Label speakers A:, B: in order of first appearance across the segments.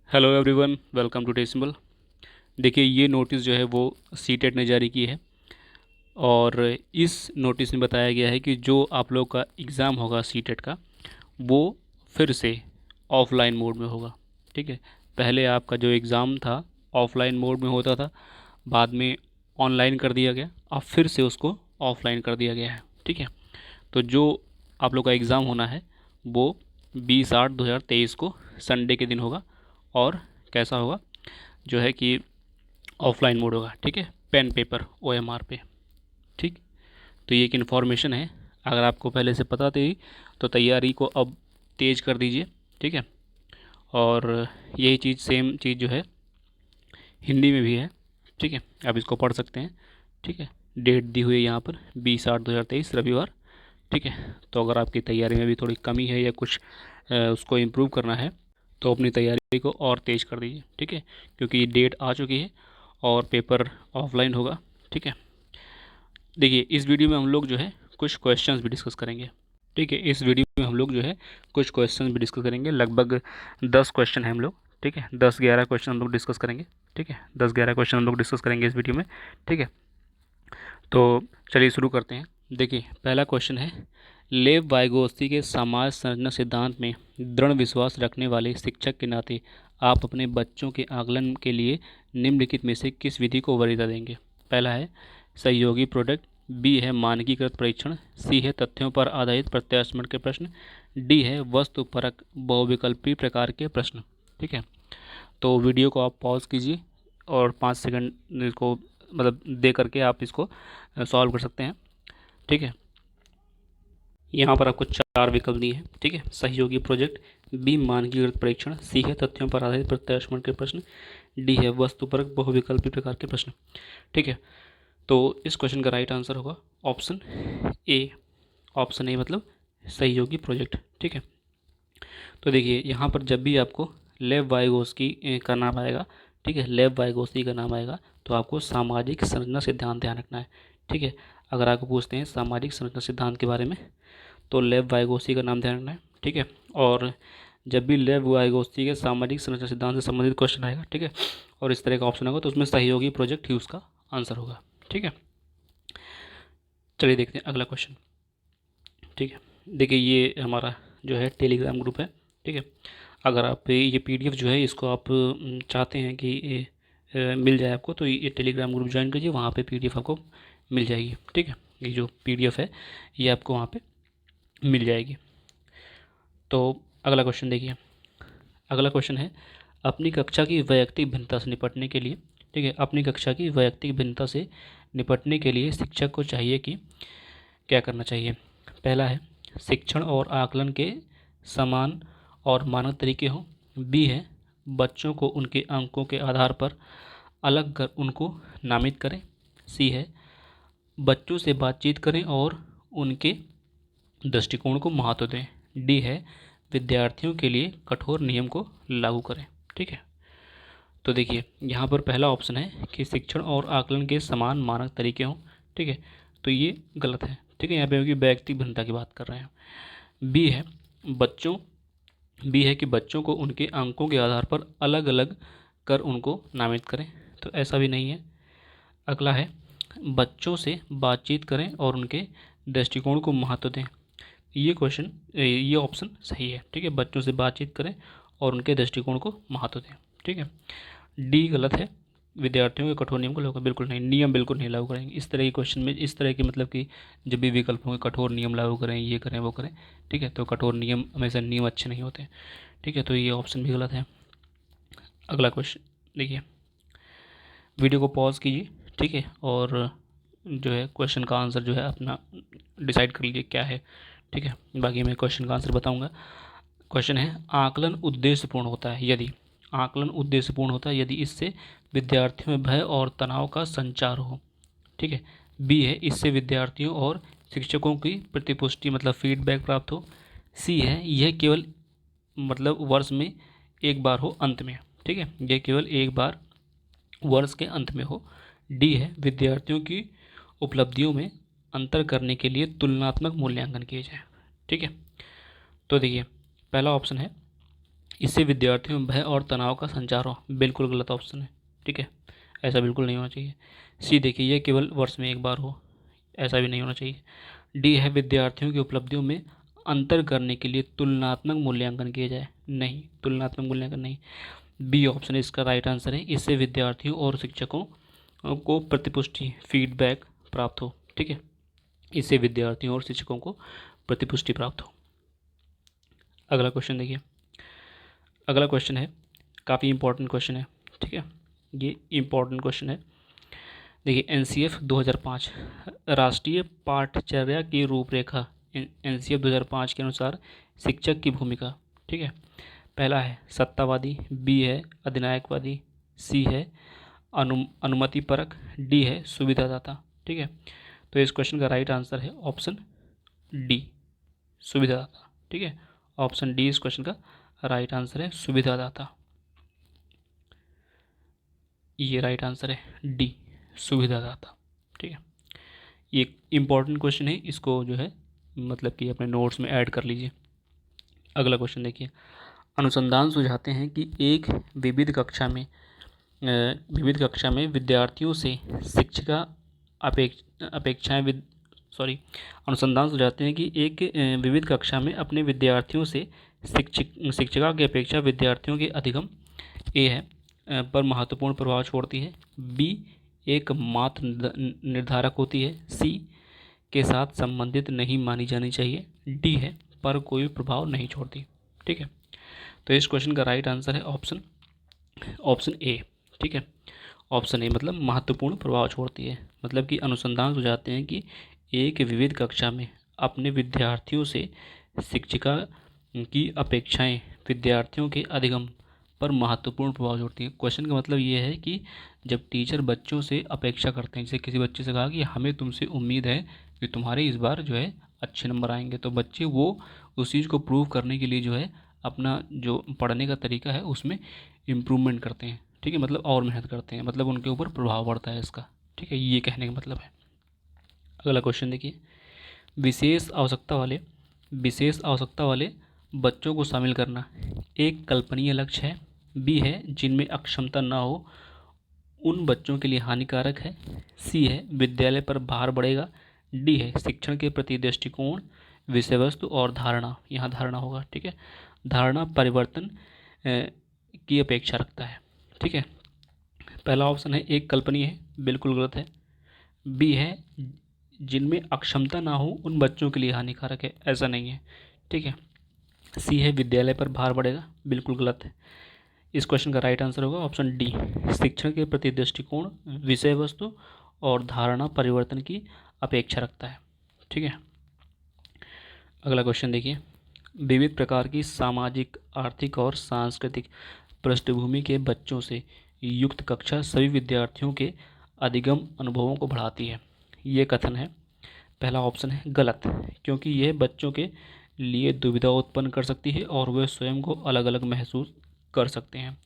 A: Hello everyone, welcome to टेसिम्बल। देखिए, ये नोटिस जो है वो सीटेट ने जारी की है और इस नोटिस में बताया गया है कि जो आप लोग का एग्ज़ाम होगा सीटेट का, वो फिर से ऑफलाइन मोड में होगा। ठीक है। पहले आपका जो एग्ज़ाम था ऑफलाइन मोड में होता था, बाद में ऑनलाइन कर दिया गया, अब फिर से उसको ऑफलाइन कर दिया गया है। ठीक है। तो जो आप लोग का एग्ज़ाम होना है वो 20/8/2023 को संडे के दिन होगा। और कैसा होगा, जो है कि ऑफलाइन मोड होगा। ठीक है, पेन पेपर OMR पे। ठीक। तो ये एक इन्फॉर्मेशन है, अगर आपको पहले से पता थी तो तैयारी को अब तेज़ कर दीजिए। ठीक है। और यही चीज़, सेम चीज़ जो है हिंदी में भी है। ठीक है, आप इसको पढ़ सकते हैं। ठीक है। डेट दी हुई है यहाँ पर 20/8/2023 रविवार। ठीक है। तो अगर आपकी तैयारी में भी थोड़ी कमी है या कुछ उसको इम्प्रूव करना है तो अपनी तैयारी को और तेज़ कर दीजिए। ठीक है, क्योंकि डेट आ चुकी है और पेपर ऑफलाइन होगा। ठीक है। देखिए, इस वीडियो में हम लोग जो है कुछ क्वेश्चंस भी डिस्कस करेंगे। ठीक है, इस वीडियो में हम लोग जो है कुछ क्वेश्चंस भी डिस्कस करेंगे। लगभग 10 क्वेश्चन है हम लोग। ठीक है, 10-11 क्वेश्चन हम लोग डिस्कस करेंगे। ठीक है, 10-11 क्वेश्चन हम लोग डिस्कस करेंगे इस वीडियो में। ठीक है। तो चलिए शुरू करते हैं। देखिए, पहला क्वेश्चन है, लेव वाइगोत्स्की के समाज संरचना सिद्धांत में दृढ़ विश्वास रखने वाले शिक्षक के नाते आप अपने बच्चों के आकलन के लिए निम्नलिखित में से किस विधि को वरीयता देंगे। पहला है सहयोगी प्रोडक्ट, बी है मानकीकृत परीक्षण, सी है तथ्यों पर आधारित प्रत्यास्मरण के प्रश्न, डी है वस्तुपरक बहुविकल्पी प्रकार के प्रश्न। ठीक है। तो वीडियो को आप पॉज कीजिए और 5 सेकंड इसको मतलब दे करके आप इसको सॉल्व कर सकते हैं। ठीक है। यहाँ पर आपको 4 विकल्प दिए हैं। ठीक है, सहयोगी प्रोजेक्ट, बी मानकीकृत परीक्षण, सी है तथ्यों पर आधारित प्रत्यास्मरण के प्रश्न, डी है वस्तुपरक बहुविकल्पी प्रकार के प्रश्न। ठीक है। तो इस क्वेश्चन का राइट आंसर होगा ऑप्शन ए। ऑप्शन ए मतलब सहयोगी प्रोजेक्ट। ठीक है। तो देखिए, यहाँ पर जब भी आपको लेव वाइगोस्की का नाम आएगा, ठीक है, लेव वाइगोस्की का नाम आएगा तो आपको सामाजिक संरचना सिद्धांत ध्यान रखना है। ठीक है। अगर आपको पूछते हैं सामाजिक संरचना सिद्धांत के बारे में तो लेव वाइगोस्की का नाम ध्यान रखना है। ठीक है। और जब भी लेव वाइगोस्की के सामाजिक संरचना सिद्धांत से संबंधित क्वेश्चन आएगा, ठीक है, और इस तरह का ऑप्शन होगा तो उसमें सहयोगी प्रोजेक्ट ही उसका आंसर होगा। ठीक है। चलिए देखते हैं अगला क्वेश्चन। ठीक है। देखिए, ये हमारा जो है टेलीग्राम ग्रुप है। ठीक है। अगर आप ये PDF जो है इसको आप चाहते हैं कि मिल जाए आपको, तो ये टेलीग्राम ग्रुप ज्वाइन कीजिए, वहाँ पे PDF आपको मिल जाएगी। ठीक है। ये जो PDF है ये आपको वहाँ पे मिल जाएगी। तो अगला क्वेश्चन देखिए। अगला क्वेश्चन है, अपनी कक्षा की वैयक्तिक भिन्नता से निपटने के लिए, ठीक है, अपनी कक्षा की वैयक्तिक भिन्नता से निपटने के लिए शिक्षक को चाहिए कि क्या करना चाहिए। पहला है शिक्षण और आकलन के समान और मानक तरीके हों, बी है बच्चों को उनके अंकों के आधार पर अलग कर उनको नामित करें, सी है बच्चों से बातचीत करें और उनके दृष्टिकोण को महत्व दें, डी है विद्यार्थियों के लिए कठोर नियम को लागू करें। ठीक है। तो देखिए, यहाँ पर पहला ऑप्शन है कि शिक्षण और आकलन के समान मानक तरीके हों। ठीक है। तो ये गलत है। ठीक है, यहाँ पे व्यक्तिगत भिन्नता की बात कर रहे हैं। बी है बच्चों बी है कि बच्चों को उनके अंकों के आधार पर अलग अलग कर उनको नामित करें, तो ऐसा भी नहीं है। अगला है बच्चों से बातचीत करें और उनके दृष्टिकोण को महत्व दें। ये ऑप्शन सही है। ठीक है, बच्चों से बातचीत करें और उनके दृष्टिकोण को महत्व दें। ठीक है। डी गलत है, विद्यार्थियों के कठोर नियम को लागू, बिल्कुल नहीं, नियम बिल्कुल नहीं लागू करेंगे इस तरह के क्वेश्चन में। इस तरह की मतलब कि जब भी विकल्प होंगे कठोर नियम लागू करें, ये करें वो करें, ठीक है, तो कठोर नियम हमेशा नियम अच्छे नहीं होते। ठीक है, तो ये ऑप्शन भी गलत है। अगला क्वेश्चन देखिए, वीडियो को पॉज कीजिए, ठीक है, और जो है क्वेश्चन का आंसर जो है अपना डिसाइड कर लीजिए क्या है। ठीक है, बाकी मैं क्वेश्चन का आंसर बताऊंगा। क्वेश्चन है, आकलन उद्देश्यपूर्ण होता है यदि, आकलन उद्देश्यपूर्ण होता है यदि इससे विद्यार्थियों में भय और तनाव का संचार हो। ठीक है। बी है इससे विद्यार्थियों और शिक्षकों की प्रतिपुष्टि मतलब फीडबैक प्राप्त हो, सी है यह केवल मतलब वर्ष में एक बार हो अंत में। ठीक है, यह केवल एक बार वर्ष के अंत में हो, डी है विद्यार्थियों की उपलब्धियों में अंतर करने के लिए तुलनात्मक मूल्यांकन किए जाए। ठीक है। तो देखिए, पहला ऑप्शन है इससे विद्यार्थियों में भय और तनाव का संचार हो, बिल्कुल गलत ऑप्शन है। ठीक है, ऐसा बिल्कुल नहीं होना चाहिए। सी देखिए, यह केवल वर्ष में एक बार हो, ऐसा भी नहीं होना चाहिए। डी है, विद्यार्थियों की उपलब्धियों में अंतर करने के लिए तुलनात्मक मूल्यांकन किया जाए, नहीं, तुलनात्मक मूल्यांकन नहीं। बी ऑप्शन इसका राइट आंसर है, इससे विद्यार्थियों और शिक्षकों को प्रतिपुष्टि फीडबैक प्राप्त हो। ठीक है, इससे विद्यार्थियों और शिक्षकों को प्रतिपुष्टि प्राप्त हो। अगला क्वेश्चन देखिए, अगला क्वेश्चन है, काफ़ी इंपॉर्टेंट क्वेश्चन है। ठीक है, ये इंपॉर्टेंट क्वेश्चन है। देखिए, एनसीएफ 2005 राष्ट्रीय पाठचर्या की रूपरेखा, एनसीएफ 2005 के अनुसार शिक्षक की भूमिका। ठीक है, पहला है सत्तावादी, बी है अधिनायकवादी, सी है अनुमतिपरक, डी है सुविधादाता। ठीक है, तो इस क्वेश्चन का राइट आंसर है ऑप्शन डी, सुविधादाता। ठीक है, ऑप्शन डी इस क्वेश्चन का राइट आंसर है, सुविधादाता। ये राइट आंसर है डी, सुविधादाता। ठीक है, ये इम्पॉर्टेंट क्वेश्चन है, इसको जो है मतलब कि अपने नोट्स में ऐड कर लीजिए। अगला क्वेश्चन देखिए, अनुसंधान सुझाते हैं कि एक विविध कक्षा में विद्यार्थियों से शिक्षिका अपेक्षाएं अनुसंधान सुझाते हैं कि एक विविध कक्षा में अपने विद्यार्थियों से शिक्षिका की अपेक्षा विद्यार्थियों के अधिगम ए है पर महत्वपूर्ण प्रभाव छोड़ती है, बी एक मात्र निर्धारक होती है, सी के साथ संबंधित नहीं मानी जानी चाहिए, डी है पर कोई प्रभाव नहीं छोड़ती। ठीक है, तो इस क्वेश्चन का राइट आंसर है ऑप्शन ए। ठीक है, ऑप्शन ए मतलब महत्वपूर्ण प्रभाव छोड़ती है, मतलब कि अनुसंधान सुझाते हैं कि एक विविध कक्षा में अपने विद्यार्थियों से शिक्षिका की अपेक्षाएं विद्यार्थियों के अधिगम पर महत्वपूर्ण प्रभाव छोड़ती है। क्वेश्चन का मतलब ये है कि जब टीचर बच्चों से अपेक्षा करते हैं, जैसे किसी बच्चे से कहा कि हमें तुमसे उम्मीद है कि तुम्हारे इस बार जो है अच्छे नंबर आएंगे, तो बच्चे वो उस चीज़ को प्रूव करने के लिए जो है अपना जो पढ़ने का तरीका है उसमें इम्प्रूवमेंट करते हैं। ठीक है, मतलब और मेहनत करते हैं, मतलब उनके ऊपर प्रभाव पड़ता है इसका। ठीक है, ये कहने का मतलब है। अगला क्वेश्चन देखिए, विशेष आवश्यकता वाले बच्चों को शामिल करना एक कल्पनीय लक्ष्य है, बी है जिनमें अक्षमता न हो उन बच्चों के लिए हानिकारक है, सी है विद्यालय पर भार बढ़ेगा, डी है शिक्षण के प्रति दृष्टिकोण विषय वस्तु और धारणा, यहाँ धारणा होगा। ठीक है, धारणा परिवर्तन की अपेक्षा रखता है। ठीक है, पहला ऑप्शन है एक कल्पनीय है, बिल्कुल गलत है। बी है जिनमें अक्षमता ना हो उन बच्चों के लिए हानिकारक है, ऐसा नहीं है। ठीक है, सी है विद्यालय पर भार बढ़ेगा, बिल्कुल गलत है। इस क्वेश्चन का राइट आंसर होगा ऑप्शन डी, शिक्षण के प्रति दृष्टिकोण विषय वस्तु और धारणा परिवर्तन की अपेक्षा रखता है। ठीक है, अगला क्वेश्चन देखिए, विविध प्रकार की सामाजिक, आर्थिक और सांस्कृतिक पृष्ठभूमि के बच्चों से युक्त कक्षा सभी विद्यार्थियों के अधिगम अनुभवों को बढ़ाती है। ये कथन है, पहला ऑप्शन है गलत, क्योंकि यह बच्चों के लिए दुविधा उत्पन्न कर सकती है और वे स्वयं को अलग अलग महसूस कर सकते हैं।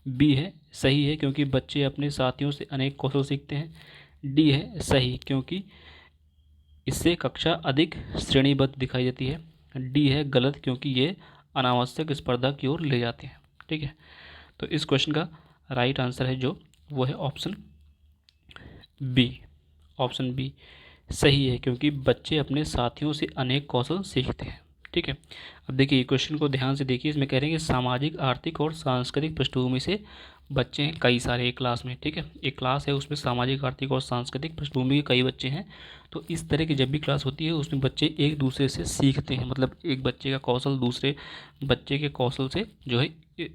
A: बी है सही है, क्योंकि बच्चे अपने साथियों से अनेक कौशल सीखते हैं। डी है सही, क्योंकि इससे कक्षा अधिक श्रेणीबद्ध दिखाई देती है। डी है गलत, क्योंकि ये अनावश्यक स्पर्धा की ओर ले जाते हैं। ठीक है, तो इस क्वेश्चन का राइट आंसर है जो वो है ऑप्शन बी। ऑप्शन बी सही है, क्योंकि बच्चे अपने साथियों से अनेक कौशल सीखते हैं। ठीक है, अब देखिए क्वेश्चन को ध्यान से देखिए, इसमें कह रहे हैं कि सामाजिक, आर्थिक और सांस्कृतिक पृष्ठभूमि से बच्चे हैं कई सारे एक क्लास में। ठीक है, एक क्लास है उसमें सामाजिक, आर्थिक और सांस्कृतिक पृष्ठभूमि के कई बच्चे हैं। तो इस तरह की जब भी क्लास होती है उसमें बच्चे एक दूसरे से सीखते हैं, मतलब एक बच्चे का कौशल दूसरे बच्चे के कौशल से जो है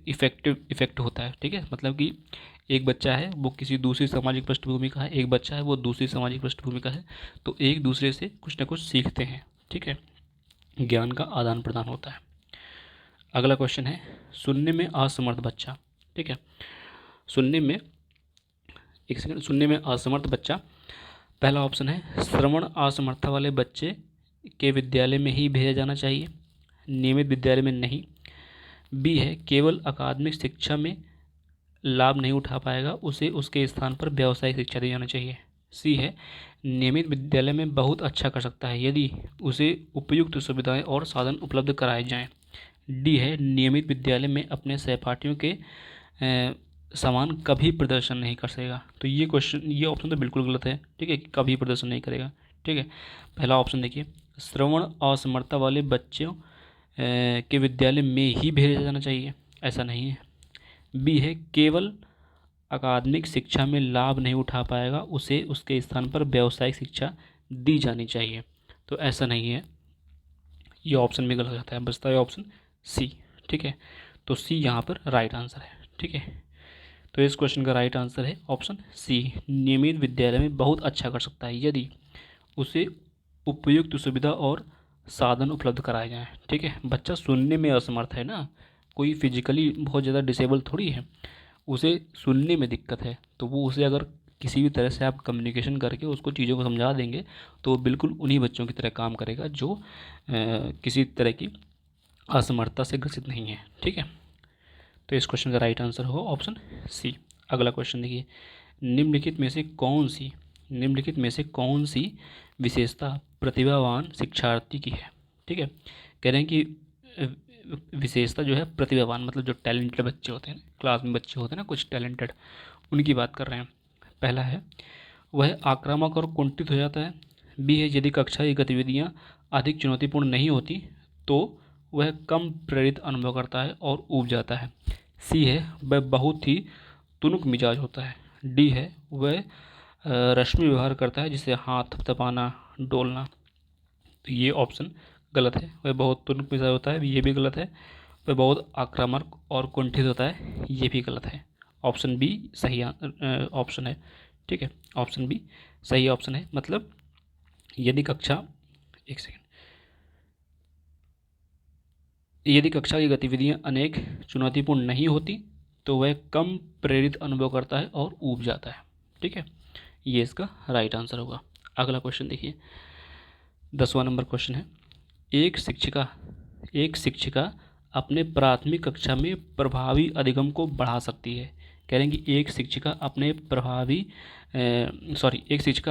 A: इफेक्ट होता है। ठीक है, मतलब कि एक बच्चा है वो किसी दूसरी सामाजिक पृष्ठभूमि का है, एक बच्चा है वो दूसरी सामाजिक पृष्ठभूमि का है, तो एक दूसरे से कुछ ना कुछ सीखते हैं। ठीक है, ज्ञान का आदान प्रदान होता है। अगला क्वेश्चन है, सुनने में असमर्थ बच्चा। ठीक है, सुनने में असमर्थ बच्चा, पहला ऑप्शन है श्रवण असमर्थता वाले बच्चे के विद्यालय में ही भेजा जाना चाहिए, नियमित विद्यालय में नहीं। बी है केवल अकादमिक शिक्षा में लाभ नहीं उठा पाएगा, उसे उसके स्थान पर व्यावसायिक शिक्षा दी जानी चाहिए। सी है नियमित विद्यालय में बहुत अच्छा कर सकता है यदि उसे उपयुक्त सुविधाएं और साधन उपलब्ध कराए जाएं। डी है नियमित विद्यालय में अपने सहपाठियों के समान कभी प्रदर्शन नहीं कर सकेगा। तो ये क्वेश्चन, ये ऑप्शन तो बिल्कुल गलत है, ठीक है, कि कभी प्रदर्शन नहीं करेगा, ठीक है। पहला ऑप्शन देखिए, श्रवण असमर्थता वाले बच्चों के विद्यालय में ही भेजा जाना चाहिए, ऐसा नहीं है। बी है केवल अकादमिक शिक्षा में लाभ नहीं उठा पाएगा, उसे उसके स्थान पर व्यावसायिक शिक्षा दी जानी चाहिए, तो ऐसा नहीं है, ये ऑप्शन भी गलत जाता है, बचता है ऑप्शन सी, ठीक है। तो सी यहाँ पर राइट आंसर है, ठीक है। तो इस क्वेश्चन का राइट आंसर है ऑप्शन सी, नियमित विद्यालय में बहुत अच्छा कर सकता है यदि उसे उपयुक्त सुविधा और साधन उपलब्ध कराए जाएं, ठीक है। बच्चा सुनने में असमर्थ है ना, कोई फिजिकली बहुत ज़्यादा डिसेबल थोड़ी है, उसे सुनने में दिक्कत है, तो वो उसे अगर किसी भी तरह से आप कम्युनिकेशन करके उसको चीज़ों को समझा देंगे तो बिल्कुल उन्हीं बच्चों की तरह काम करेगा जो किसी तरह की असमर्थता से ग्रसित नहीं है, ठीक है। तो इस क्वेश्चन का राइट आंसर होगा ऑप्शन सी। अगला क्वेश्चन देखिए, निम्नलिखित में से कौन सी विशेषता प्रतिभावान शिक्षार्थी की है, ठीक है। कह रहे हैं कि विशेषता जो है प्रतिभावान, मतलब जो टैलेंटेड बच्चे होते हैं, क्लास में बच्चे होते हैं ना कुछ टैलेंटेड, उनकी बात कर रहे हैं। पहला है वह आक्रामक और कुंठित हो जाता है। बी है यदि कक्षा की गतिविधियाँ अधिक चुनौतीपूर्ण नहीं होती तो वह कम प्रेरित अनुभव करता है और ऊब जाता है। सी है वह बहुत ही तुनुक मिजाज होता है। डी है वह रश्मि व्यवहार करता है, जिसे हाथ थपथपाना, डोलना, तो ये ऑप्शन गलत है। वह बहुत तुनुक मिजाज होता है, ये भी गलत है। वह बहुत आक्रामक और कुंठित होता है, ये भी गलत है। ऑप्शन बी सही ऑप्शन है, ठीक है। ऑप्शन बी सही ऑप्शन है, मतलब यदि कक्षा की गतिविधियां अनेक चुनौतीपूर्ण नहीं होती तो वह कम प्रेरित अनुभव करता है और ऊब जाता है, ठीक है। ये इसका राइट आंसर होगा। अगला क्वेश्चन देखिए, 10वां नंबर क्वेश्चन है, एक शिक्षिका अपने प्राथमिक कक्षा में प्रभावी अधिगम को बढ़ा सकती है। कह रहे हैं कि एक शिक्षिका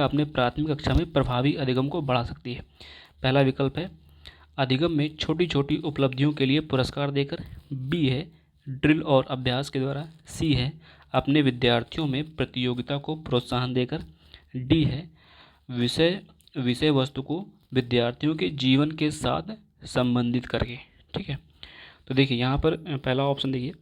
A: अपने प्राथमिक कक्षा में प्रभावी अधिगम को बढ़ा सकती है। पहला विकल्प है अधिगम में छोटी छोटी उपलब्धियों के लिए पुरस्कार देकर। बी है ड्रिल और अभ्यास के द्वारा। सी है अपने विद्यार्थियों में प्रतियोगिता को प्रोत्साहन देकर। डी है विषय वस्तु को विद्यार्थियों के जीवन के साथ संबंधित करके, ठीक है। तो देखिए यहाँ पर पहला ऑप्शन देखिए,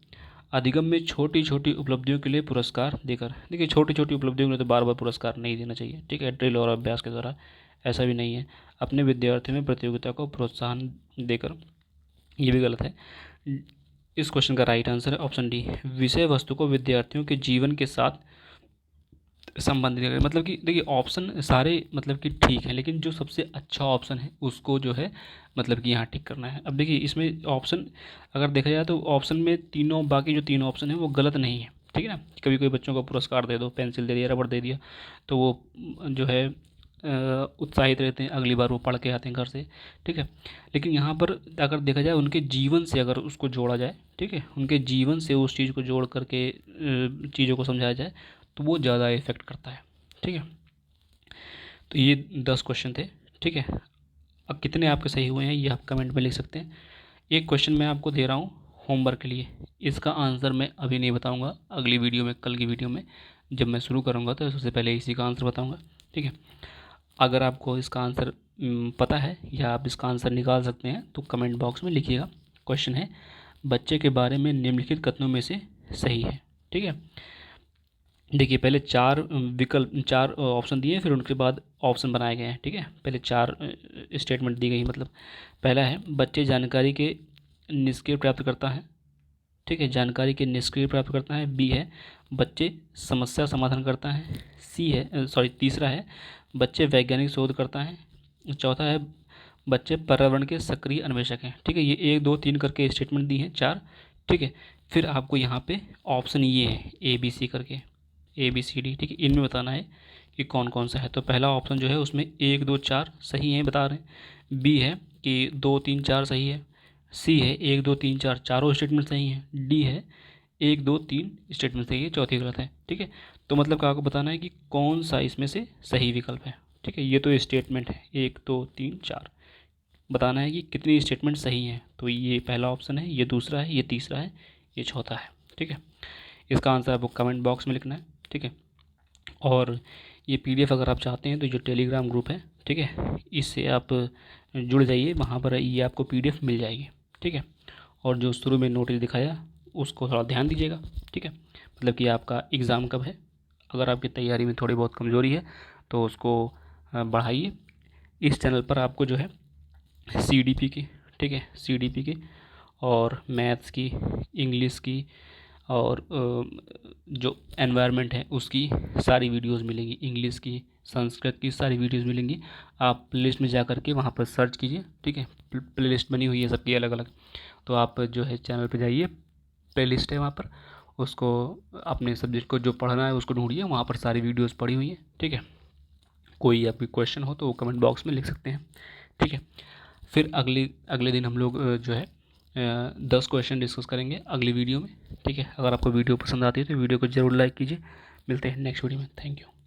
A: अधिगम में छोटी छोटी उपलब्धियों के लिए पुरस्कार देकर। देखिए छोटी छोटी उपलब्धियों के लिए तो बार बार पुरस्कार नहीं देना चाहिए, ठीक है। ड्रिल और अभ्यास के द्वारा ऐसा भी नहीं है। अपने विद्यार्थियों में प्रतियोगिता को प्रोत्साहन देकर, ये भी गलत है। इस क्वेश्चन का राइट आंसर है ऑप्शन डी, विषय वस्तु को विद्यार्थियों के जीवन के साथ संबंधित करें। मतलब कि देखिए ऑप्शन सारे मतलब कि ठीक है, लेकिन जो सबसे अच्छा ऑप्शन है उसको जो है मतलब कि यहाँ टिक करना है। अब देखिए इसमें ऑप्शन अगर देखा जाए तो ऑप्शन में बाकी जो तीनों ऑप्शन है वो गलत नहीं है, ठीक है ना। कभी कोई बच्चों को पुरस्कार दे दो, पेंसिल दे दिया, रबड़ दे दिया, तो वो जो है उत्साहित रहते हैं, अगली बार वो पढ़ के आते हैं घर से, ठीक है। लेकिन यहाँ पर अगर देखा जाए उनके जीवन से अगर उसको जोड़ा जाए, ठीक है, उनके जीवन से उस चीज़ को जोड़ करके चीज़ों को समझाया जाए तो वो ज़्यादा इफेक्ट करता है, ठीक है। तो ये 10 क्वेश्चन थे, ठीक है। अब कितने आपके सही हुए हैं ये आप कमेंट में लिख सकते हैं। एक क्वेश्चन मैं आपको दे रहा हूँ होमवर्क के लिए, इसका आंसर मैं अभी नहीं बताऊँगा, अगली वीडियो में, कल की वीडियो में जब मैं शुरू करूँगा तो सबसे पहले इसी का आंसर बताऊँगा, ठीक है। अगर आपको इसका आंसर पता है या आप इसका आंसर निकाल सकते हैं तो कमेंट बॉक्स में लिखिएगा। क्वेश्चन है बच्चे के बारे में निम्नलिखित कथनों में से सही है, ठीक है। देखिए पहले 4 ऑप्शन दिए, फिर उनके बाद ऑप्शन बनाए गए हैं, ठीक है। पहले 4 स्टेटमेंट दी गई, मतलब पहला है बच्चे जानकारी के निष्क्रिय प्राप्त करता है, ठीक है, जानकारी के निष्क्रिय प्राप्त करता है। बी है बच्चे समस्या समाधान करता है। तीसरा है बच्चे वैज्ञानिक शोध करता है। चौथा है बच्चे पर्यावरण के सक्रिय अन्वेषक हैं, ठीक है। ये 1 2 3 करके स्टेटमेंट दी हैं 4, ठीक है। फिर आपको यहाँ पे ऑप्शन ये है ABC करके, ABCD, ठीक है, इनमें बताना है कि कौन कौन सा है। तो पहला ऑप्शन जो है उसमें 1 2 4 सही है बता रहे हैं। बी है कि 2 3 4 सही है। सी है 1 2 3 4 चारों स्टेटमेंट सही हैं। डी है 1 2 3 स्टेटमेंट सही है, चौथी गलत है, ठीक है। तो मतलब आपको बताना है कि कौन सा इसमें से सही विकल्प है, ठीक है। ये तो स्टेटमेंट है 1 2 3 4, बताना है कि कितनी स्टेटमेंट सही हैं। तो ये पहला ऑप्शन है, ये दूसरा है, ये तीसरा है, ये चौथा है। ठीक है, इसका आंसर आपको कमेंट बॉक्स में लिखना है। ठीक है, और ये पीडीएफ अगर आप चाहते हैं तो जो टेलीग्राम ग्रुप है, ठीक है, इससे आप जुड़ जाइए, वहाँ पर ये आपको पीडीएफ मिल जाएगी। ठीक है, और जो शुरू में नोटिस दिखाया उसको थोड़ा ध्यान दीजिएगा। ठीक है, मतलब कि आपका एग्ज़ाम कब है, अगर आपकी तैयारी में थोड़ी बहुत कमज़ोरी है तो उसको बढ़ाइए। इस चैनल पर आपको जो है सीडीपी की, ठीक है, सीडीपी की और मैथ्स की, इंग्लिश की और जो एनवायरनमेंट है उसकी सारी वीडियोस मिलेंगी, इंग्लिश की, संस्कृत की सारी वीडियोस मिलेंगी। आप प्लेलिस्ट में जा कर के वहाँ पर सर्च कीजिए। ठीक है, प्लेलिस्ट बनी हुई है सबकी अलग अलग, तो आप जो है चैनल पे जाइए, प्लेलिस्ट है वहाँ पर, उसको अपने सब्जेक्ट को जो पढ़ना है उसको ढूंढिए, वहाँ पर सारी वीडियोस पड़ी हुई हैं। ठीक है, कोई आपकी क्वेश्चन हो तो वो कमेंट बॉक्स में लिख सकते हैं। ठीक है, फिर अगले अगले दिन हम लोग जो है 10 क्वेश्चन डिस्कस करेंगे अगली वीडियो में। ठीक है, अगर आपको वीडियो पसंद आती है तो वीडियो को ज़रूर लाइक कीजिए। मिलते हैं नेक्स्ट वीडियो में। Thank you.